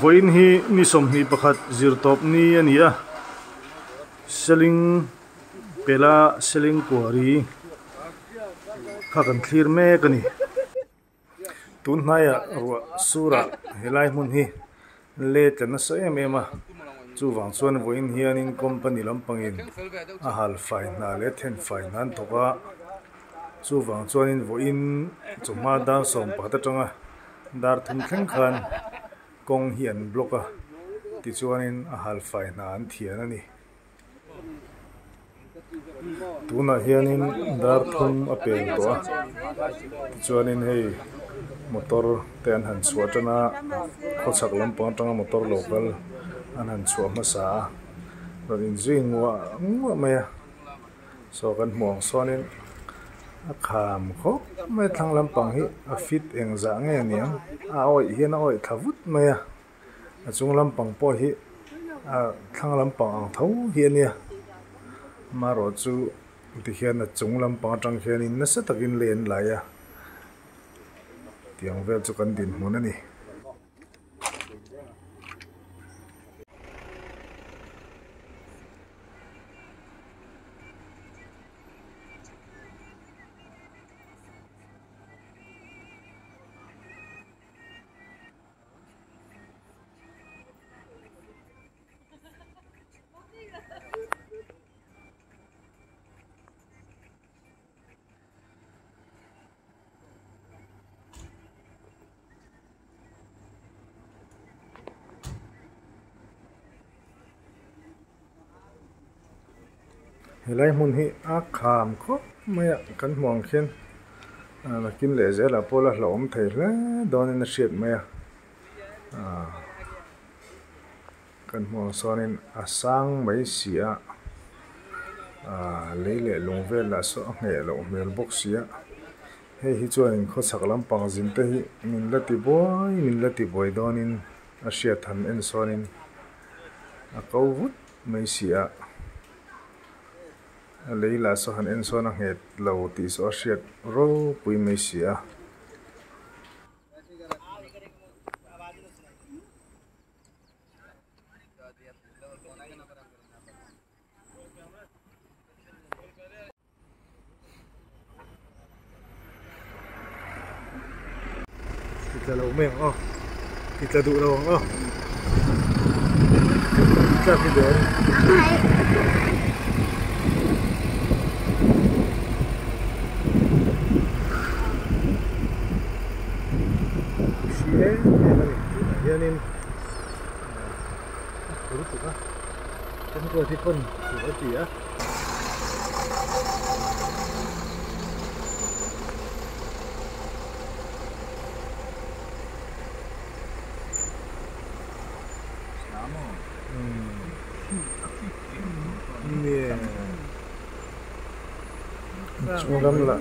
voin hi ni som hi pakhat zirtop ni ania selling pela selling kwari khakan thlir me kani tun hnaya ruwa sura helai mun hi le tana sa em ema chu wang chuan voin hianin company lampangin a hal fai na le then fai nan thoka chu wang chuanin voin chuma dan som pakhat atanga dar thum thleng khan kong hian block a ti chuanin a hal fai na an thian ani tuna hianin dar thum a pel to a ti chuanin hei motor te an han chhuat atana khochak lampang atanga motor local an han chhuat ma sa ron jing wa maya so kan muang sonin a kham khop mai thlang lampang hi a fit eng za nge niang a oi hian a oi thavut maya a chung lampang po hi a thlang lampang ang tho hiania maro chu ti hian a chung lampang atang hianin na sa takin len laia tiang vel chu kan din hmun ani helai mun hi a kham khop maya kan hmuang khian la kim le zela pola hlawm thei hle donin a hriat maya kan hmuang sonin a sang mai sia leile lungvel la so nge lo mel box sia hei hi chuanin khochak lampang zin te hi min lati boy donin a hriat han en sonin a kovut mai sia leila so han en so na het lo ti so hriat ro pui mai sia kita lo meng kita du lo kita video hianin turutuk a kan ko thi pon tu ti a chung lam la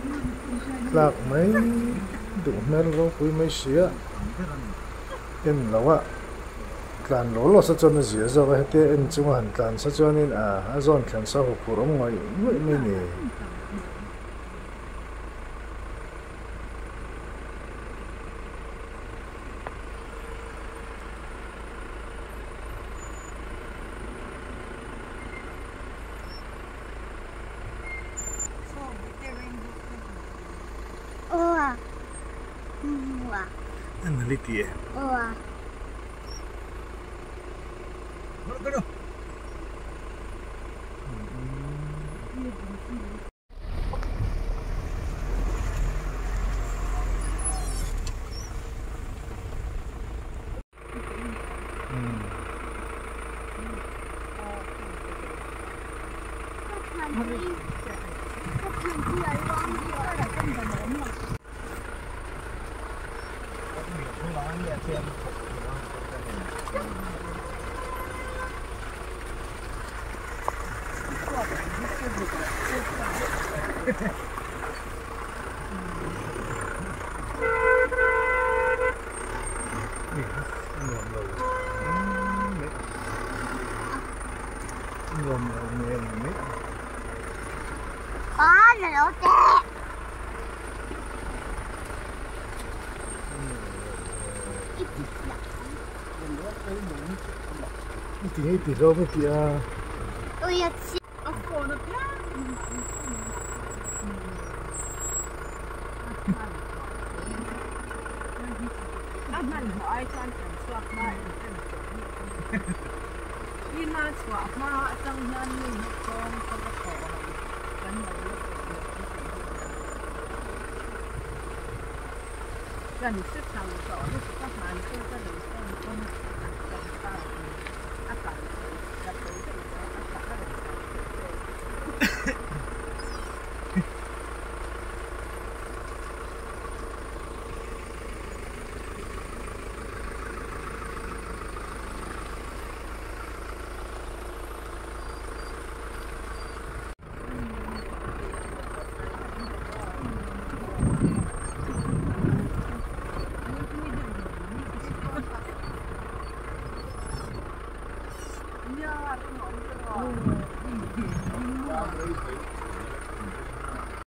tlak mai du mel ro pui mai sia em lawa tlan lo sa chon zia zo ba te en chung han tlan sa chonin a zon tlan sa hu purom ngai mai ni Analiti eh. là lỗ tè. Ít tiếng tí rau mới kia ôi ya chị đi mà xóa mà trong nhân mình con có khổ cái này gần sức thằng rõ lúc các bạn tôi có được con ta áp đặt đặt tới áp đặt